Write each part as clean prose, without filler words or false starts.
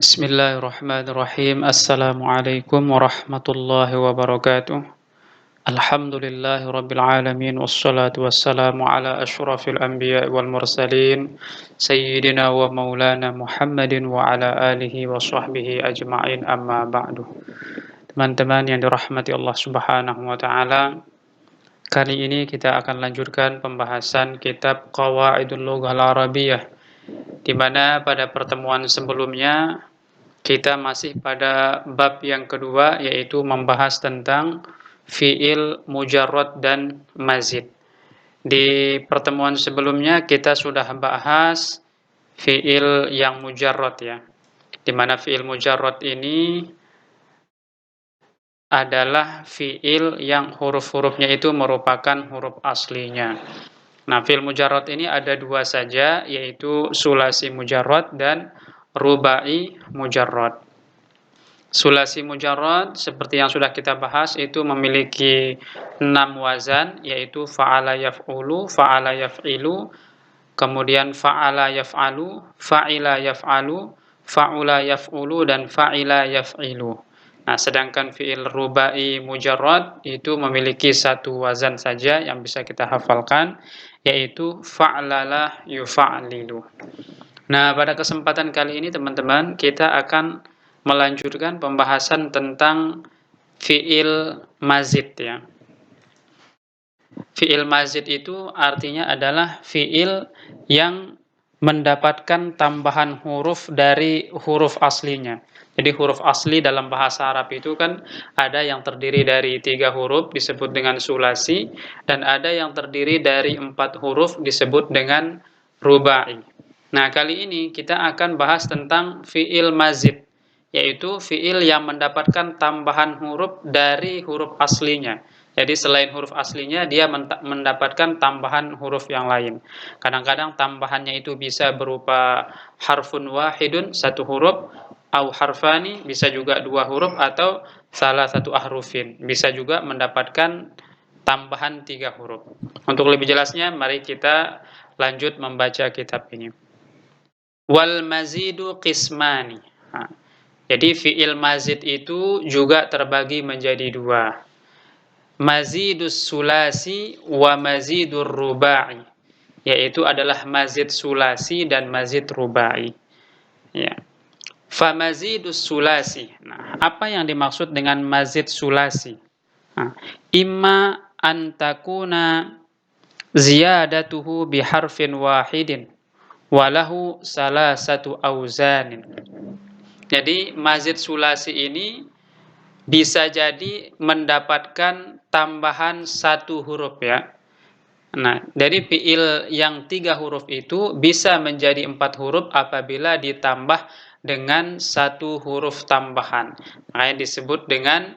Bismillahirrahmanirrahim. Assalamualaikum warahmatullahi wabarakatuh. Alhamdulillahi rabbil alamin. Wassalatu wassalamu ala ashrafil anbiya wal mursalin Sayyidina wa maulana Muhammadin wa ala alihi wa sahbihi ajma'in, amma ba'du. Teman-teman yang dirahmati Allah subhanahu wa ta'ala, kali ini kita akan lanjutkan pembahasan kitab Qawaidul Lughah Al-Arabiyyah, di mana pada pertemuan sebelumnya kita masih pada bab yang kedua, yaitu membahas tentang fiil mujarrad dan mazid. Di pertemuan sebelumnya kita sudah bahas fiil yang mujarrad, ya, di mana fiil mujarrad ini adalah fiil yang huruf-hurufnya itu merupakan huruf aslinya. Nah, fiil mujarrad ini ada dua saja, yaitu sulasi mujarrad dan rubai mujarrad. Sulasi mujarrad seperti yang sudah kita bahas itu memiliki 6 wazan, yaitu fa'ala yaf'ulu, fa'ala yaf'ilu, kemudian fa'ala yaf'alu, fa'ila yaf'alu, fa'ula yaf'ulu, dan fa'ila yaf'ilu. Nah, sedangkan fi'il rubai mujarrad itu memiliki satu wazan saja yang bisa kita hafalkan, yaitu fa'lala yufa'lilu. Nah, pada kesempatan kali ini teman-teman, kita akan melanjutkan pembahasan tentang fi'il mazid, ya. Fi'il mazid itu artinya adalah fi'il yang mendapatkan tambahan huruf dari huruf aslinya. Jadi huruf asli dalam bahasa Arab itu kan ada yang terdiri dari 3 huruf disebut dengan sulasi, dan ada yang terdiri dari 4 huruf disebut dengan rubai. Nah, kali ini kita akan bahas tentang fi'il mazid, yaitu fi'il yang mendapatkan tambahan huruf dari huruf aslinya. Jadi selain huruf aslinya, dia mendapatkan tambahan huruf yang lain. Kadang-kadang tambahannya itu bisa berupa harfun wahidun, 1 huruf, au harfani, bisa juga 2 huruf, atau salah satu ahrufin, bisa juga mendapatkan tambahan 3 huruf. Untuk lebih jelasnya, mari kita lanjut membaca kitab ini. Wal mazidu qismani. Jadi fi'il mazid itu juga terbagi menjadi 2. Mazidus sulasi wa mazidur rubai, yaitu adalah mazid sulasi dan mazid rubai. Ya. Fa mazidus sulasi. Nah, apa yang dimaksud dengan mazid sulasi? Imma antakuna ziyadatuhu biharfin wahidin walahu salasatu auzanin. Jadi mazid sulasi ini bisa jadi mendapatkan tambahan 1 huruf, ya. Nah, dari fi'il yang 3 huruf itu bisa menjadi 4 huruf apabila ditambah dengan 1 huruf tambahan. Makanya disebut dengan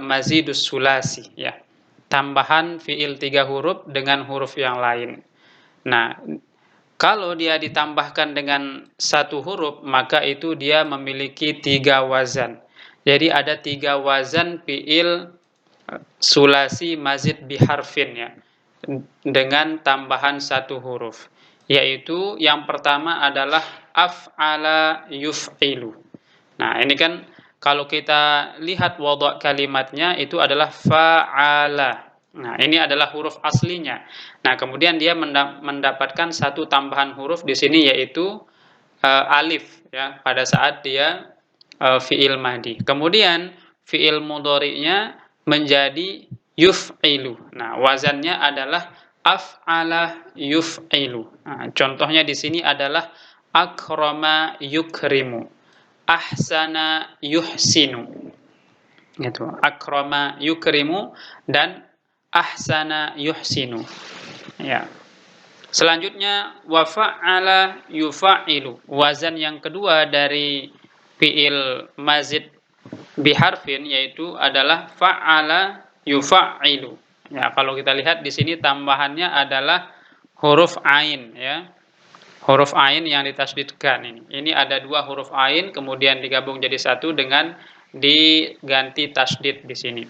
mazidus sulasi, ya. Tambahan fi'il 3 huruf dengan huruf yang lain. Nah, kalau dia ditambahkan dengan 1 huruf, maka itu dia memiliki 3 wazan. Jadi ada 3 wazan fi'il sulasi mazid biharfin, ya, dengan tambahan 1 huruf. Yaitu yang pertama adalah af'ala yuf'ilu. Nah, ini kan kalau kita lihat wadha kalimatnya itu adalah fa'ala. Nah, ini adalah huruf aslinya. Nah, kemudian dia mendapatkan 1 tambahan huruf di sini, yaitu alif, ya, pada saat dia fi'il madi. Kemudian fi'il mudhari'nya menjadi yuf'ilu. Nah, wazannya adalah af'ala yuf'ilu. Nah, contohnya di sini adalah akrama yukrimu, ahsana yuhsinu. Gitu. Akrama yukrimu dan ahsana yuhsinu. Ya. Selanjutnya wa fa'ala yufa'ilu. Wazan yang kedua dari fi'il mazid biharfin yaitu adalah fa'ala yufa'ilu. Ya, kalau kita lihat di sini tambahannya adalah huruf ain, ya. Huruf ain yang ditasdidkan ini. Ini ada 2 huruf ain kemudian digabung jadi 1 dengan diganti tasdid di sini.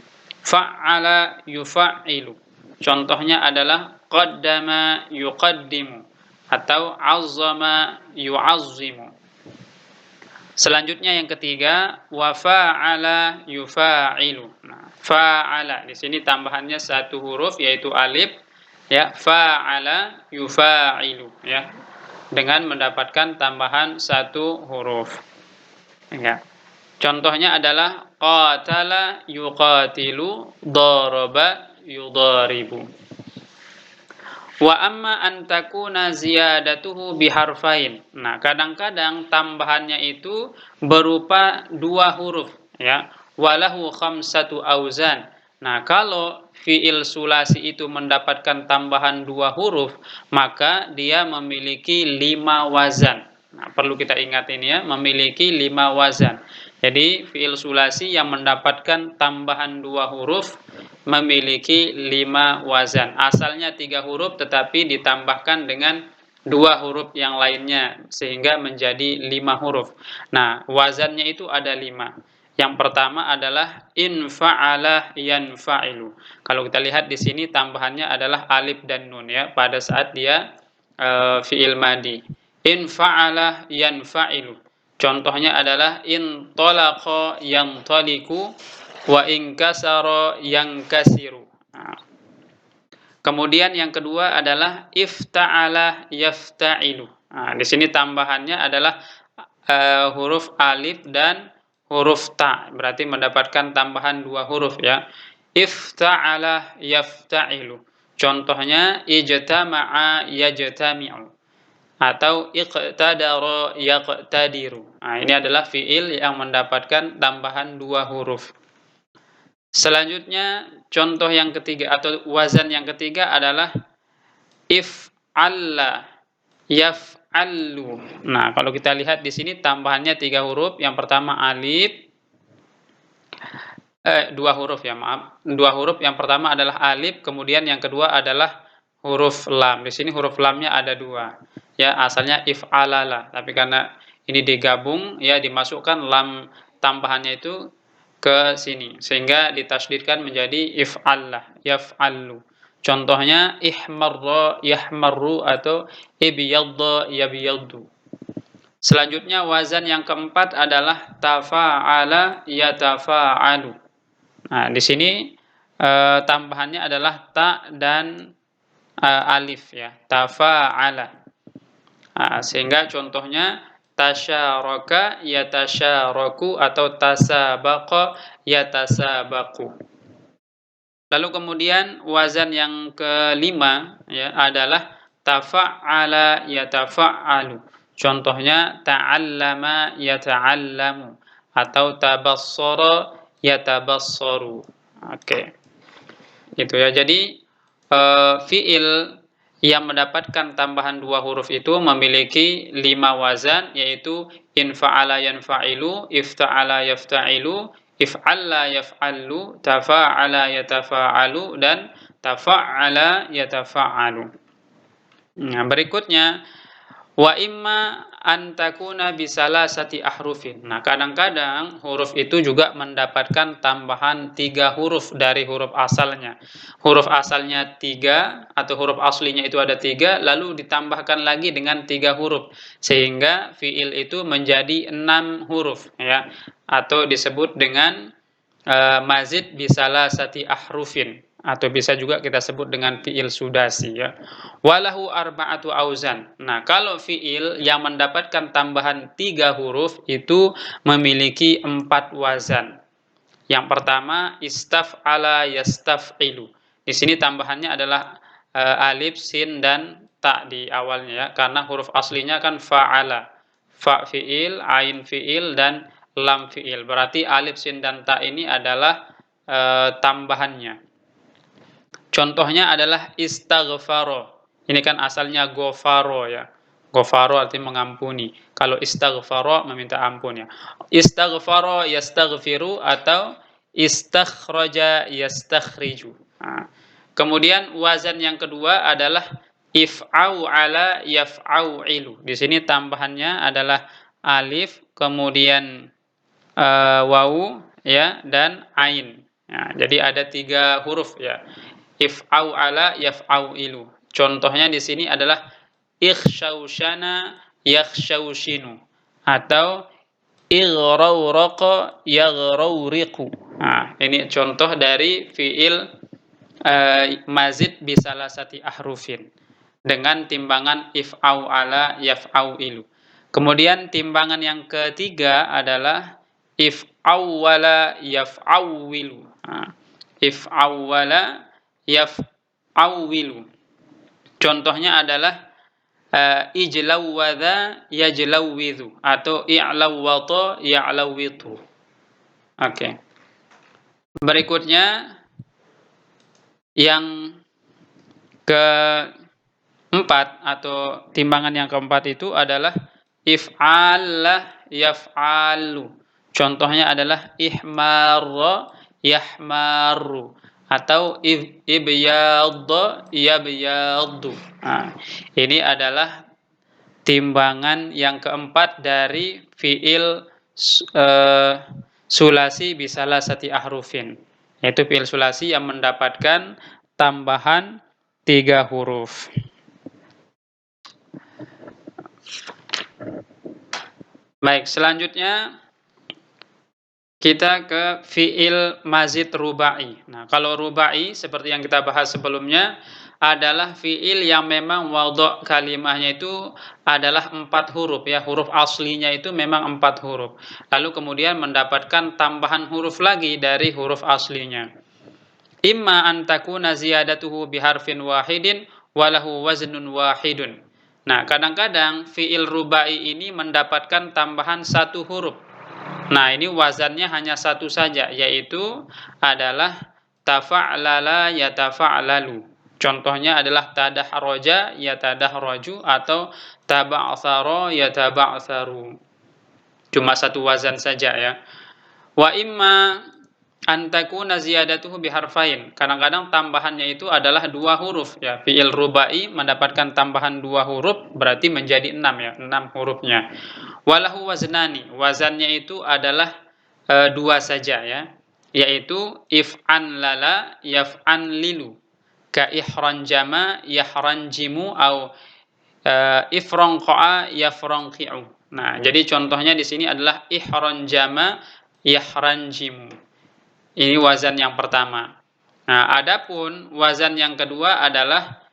Fa'ala yufa'ilu. Contohnya adalah qaddama yuqaddimu atau azzama yu'azzimu. Selanjutnya yang ketiga, wa fa'ala yufa'ilu. Nah, fa'ala di sini tambahannya satu huruf yaitu alif, ya, fa'ala yufa'ilu, ya, dengan mendapatkan tambahan satu huruf. Ya. Contohnya adalah qatala yuqatilu, daraba yudaribu. Wa amma an takuna ziyadatuhu biharfain. Nah, kadang-kadang tambahannya itu berupa dua huruf, ya. Walahu khamsatu auzan. Nah, kalau fiil sulasi itu mendapatkan tambahan dua huruf, maka dia memiliki 5 wazan. Nah, perlu kita ingat ini, ya, memiliki 5 wazan. Jadi fiil sulasi yang mendapatkan tambahan dua huruf memiliki 5 wazan. Asalnya 3 huruf tetapi ditambahkan dengan 2 huruf yang lainnya sehingga menjadi 5 huruf. Nah, wazannya itu ada 5. Yang pertama adalah in fa'ala yanfa'ilu. Kalau kita lihat di sini tambahannya adalah alif dan nun, ya, pada saat dia fi'il madi. In fa'ala yanfa'ilu. Contohnya adalah in talaqa yantaliku wa in kasara yankasiru. Nah, kemudian yang kedua adalah ifta'ala yafta'ilu. Nah, di sini tambahannya adalah huruf alif dan huruf ta, berarti mendapatkan tambahan dua huruf, ya. Ifta'ala yafta'ilu. Contohnya ijtama'a yajtami'u atau iqtadara yaqtadiru. Nah, ini adalah fiil yang mendapatkan tambahan dua huruf. Selanjutnya contoh yang ketiga atau wazan yang ketiga adalah if'alla yaf'allu. Nah, kalau kita lihat di sini tambahannya 3 huruf. Yang pertama alif, 2 huruf, ya, maaf. 2 huruf. Yang pertama adalah alif, kemudian yang kedua adalah huruf lam. Di sini huruf lamnya ada 2. Ya, asalnya if'alala, tapi karena ini digabung, ya, dimasukkan lam tambahannya itu ke sini sehingga ditasydidkan menjadi if'allah, yaf'allu. Contohnya ihmarra yahmarru atau ibyadda yabyaddu. Selanjutnya wazan yang keempat adalah tafa'ala yatafa'alu. Nah, di sini tambahannya adalah ta dan alif, ya, tafa'ala. Nah, sehingga contohnya tasyaraka yatasyaraku atau tasabaqa yatasabaku. Lalu kemudian wazan yang kelima, ya, adalah tafa'ala yatafa'alu. Contohnya ta'allama yata'allamu atau tabassara yatabassaru. Oke. Gitu, ya. Jadi fiil yang mendapatkan tambahan dua huruf itu memiliki 5 wazan, yaitu infa'ala yanfa'ilu, ifta'ala yafta'ilu, if'alla yaf'allu, tafa'ala yatafa'alu, dan tafa'ala yatafa'alu. Nah, berikutnya wa imma antakuna bisalasati ahrufin. Nah, kadang-kadang huruf itu juga mendapatkan tambahan 3 huruf dari huruf asalnya. Huruf asalnya 3 atau huruf aslinya itu ada 3, lalu ditambahkan lagi dengan 3 huruf sehingga fiil itu menjadi 6 huruf, ya, atau disebut dengan mazid bisalasati ahrufin, atau bisa juga kita sebut dengan fiil sudasi, ya. Walahu arba'atu auzan. Nah, kalau fiil yang mendapatkan tambahan 3 huruf itu memiliki 4 wazan. Yang pertama istaf'ala yastaf'ilu. Di sini tambahannya adalah alif, sin, dan ta di awalnya, ya, karena huruf aslinya kan fa'ala. Fa fiil, ain fiil, dan lam fiil. Berarti alif, sin, dan ta ini adalah tambahannya. Contohnya adalah istaghfaro. Ini kan asalnya gofaro, ya. Gofaro artinya mengampuni. Kalau istaghfaro meminta ampun, ya. Istaghfaro yastaghfiru atau istakhraja yastakhriju. Nah, kemudian wazan yang kedua adalah if'au ala yaf'au ilu. Di sini tambahannya adalah alif, kemudian wawu, ya, dan ain. Nah, jadi ada 3 huruf, ya. If'au ala yaf'au ilu. Contohnya di sini adalah ikhsyaushana yakhsyaushinu atau Ighrawraqa yaghrawriqu. Nah, ini contoh dari fiil mazid bisalasati ahrufin dengan timbangan if'au ala yaf'au ilu. Kemudian timbangan yang ketiga adalah if'awwala yaf'awwilu. Nah, if'awwala yaf'awwilu. Contohnya adalah ijlawwadha yajlawwidhu atau i'lawwata ya'lawwitu. Oke. Berikutnya yang keempat atau timbangan yang keempat itu adalah if'ala yaf'alu. Contohnya adalah ihmarra yahmaru atau ibyadda yabyaddu. Nah, ini adalah timbangan yang keempat dari fiil sulasi bisalasati ahrufin, yaitu fiil sulasi yang mendapatkan tambahan 3 huruf. Baik, selanjutnya kita ke fiil mazid rubai. Nah, kalau rubai seperti yang kita bahas sebelumnya adalah fiil yang memang wadhu' kalimahnya itu adalah 4 huruf ya, huruf aslinya itu memang 4 huruf. Lalu kemudian mendapatkan tambahan huruf lagi dari huruf aslinya. Imma an takuna ziyadatuhu biharfin wahidin walahu waznun wahidun. Nah, kadang-kadang fiil rubai ini mendapatkan tambahan 1 huruf. Nah, ini wazannya hanya 1 saja, yaitu adalah tafa'lala yatafa'lalu. Contohnya adalah tadahraja yatadahraju atau taba'thara yataba'tharu. Cuma 1 wazan saja ya. Wa imma antakuna ziyadatuhu biharfain. Kadang-kadang tambahannya itu adalah 2 huruf ya. Fiil rubai mendapatkan tambahan 2 huruf berarti menjadi 6 ya, 6 hurufnya. Walahu waznani. Wazannya itu adalah 2 saja ya. Yaitu if'an lala yaf'an lilu. Ka ihranjama yahranjimu au ifranqa'a yafranqi'u. Nah, jadi contohnya di sini adalah ihranjama yahranjimu. Ini wazan yang pertama. Nah, adapun wazan yang kedua adalah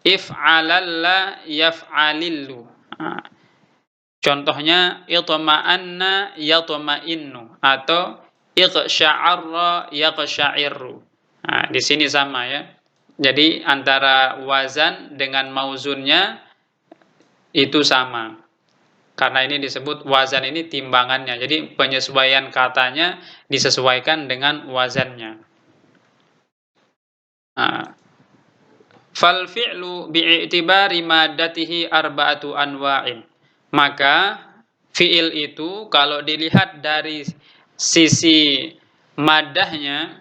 if'alalla yaf'alillu. Nah, contohnya itma'anna yatma'innu atau iqsya'arra yaqsya'irru. Nah, di sini sama ya. Jadi antara wazan dengan mauzunnya itu sama. Karena ini disebut wazan ini timbangannya. Jadi penyesuaian katanya disesuaikan dengan wazannya. Fal fi'lu bi'itibari maddatihi arba'atu anwa'in. Maka fi'il itu kalau dilihat dari sisi maddahnya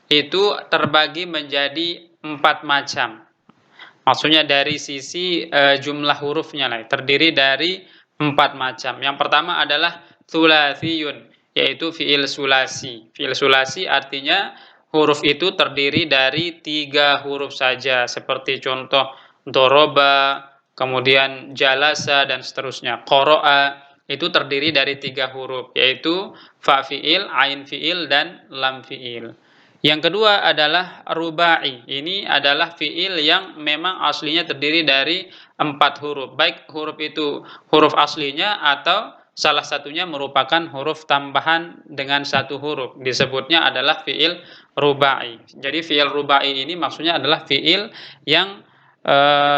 itu terbagi menjadi 4 macam. Maksudnya dari sisi jumlah hurufnya lah, terdiri dari 4 macam. Yang pertama adalah thulathiyun, yaitu fi'il sulasi. Fi'il sulasi artinya huruf itu terdiri dari 3 huruf saja, seperti contoh doroba, kemudian jalasa, dan seterusnya. Qoro'a itu terdiri dari 3 huruf, yaitu fa fi'il, ain fi'il, dan lam fi'il. Yang kedua adalah rubai. Ini adalah fi'il yang memang aslinya terdiri dari 4 huruf. Baik huruf itu huruf aslinya atau salah satunya merupakan huruf tambahan dengan 1 huruf. Disebutnya adalah fi'il rubai. Jadi fi'il rubai ini maksudnya adalah fi'il yang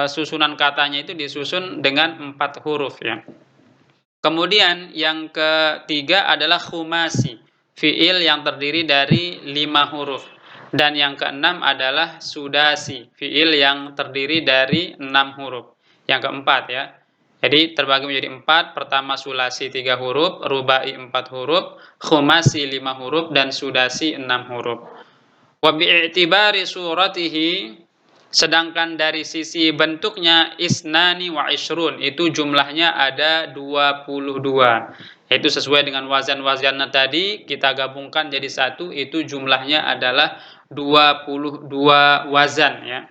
susunan katanya itu disusun dengan 4 huruf ya. Kemudian yang ketiga adalah khumasi. Fi'il yang terdiri dari 5 huruf. Dan yang keenam adalah sudasi. Fi'il yang terdiri dari 6 huruf. Yang keempat ya. Jadi terbagi menjadi 4. Pertama sulasi 3 huruf, rubai 4 huruf, khumasi 5 huruf, dan sudasi 6 huruf. Wa bi'itibari suratihi, sedangkan dari sisi bentuknya isnani wa ishrun, itu jumlahnya ada 22. Itu sesuai dengan wazan-wazannya tadi, kita gabungkan jadi 1, itu jumlahnya adalah 22 wazan ya.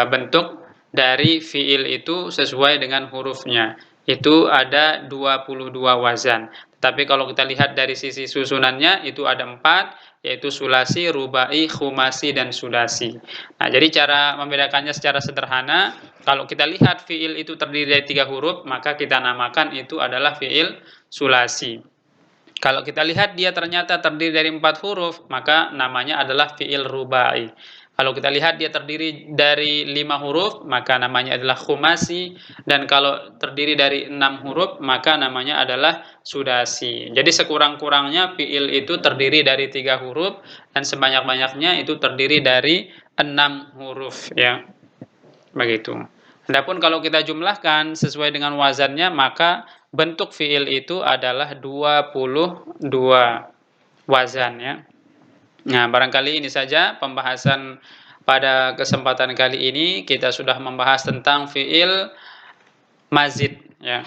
Bentuk dari fiil itu sesuai dengan hurufnya. Itu ada 22 wazan. Tapi kalau kita lihat dari sisi susunannya itu ada 4, yaitu sulasi, rubai, khumasi, dan sudasi. Nah, jadi cara membedakannya secara sederhana, kalau kita lihat fiil itu terdiri dari 3 huruf, maka kita namakan itu adalah fiil sulasi. Kalau kita lihat dia ternyata terdiri dari 4 huruf, maka namanya adalah fiil rubai. Kalau kita lihat dia terdiri dari 5 huruf, maka namanya adalah khumasi. Dan kalau terdiri dari 6 huruf, maka namanya adalah sudasi. Jadi sekurang-kurangnya fiil itu terdiri dari 3 huruf, dan sebanyak-banyaknya itu terdiri dari 6 huruf. Ya, begitu. Adapun kalau kita jumlahkan sesuai dengan wazannya, maka bentuk fiil itu adalah 22 wazan, ya. Nah, barangkali ini saja pembahasan pada kesempatan kali ini. Kita sudah membahas tentang fiil mazid, ya.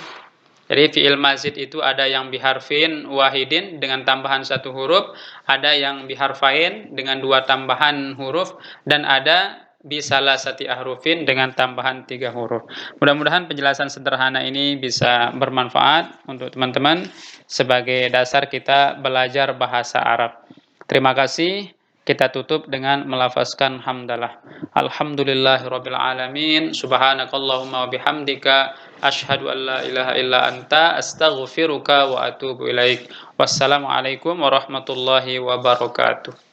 Jadi fiil mazid itu ada yang biharfin wahidin dengan tambahan 1 huruf, ada yang biharfain dengan 2 tambahan huruf, dan ada bisalasati ahrufin dengan tambahan 3 huruf. Mudah-mudahan penjelasan sederhana ini bisa bermanfaat untuk teman-teman sebagai dasar kita belajar bahasa Arab. Terima kasih. Kita tutup dengan melafazkan hamdalah. Alhamdulillahirabbil alamin. Subhanakallahumma wa bihamdika asyhadu an la ilaha illa anta astaghfiruka wa atubu ilaik. Wassalamualaikum warahmatullahi wabarakatuh.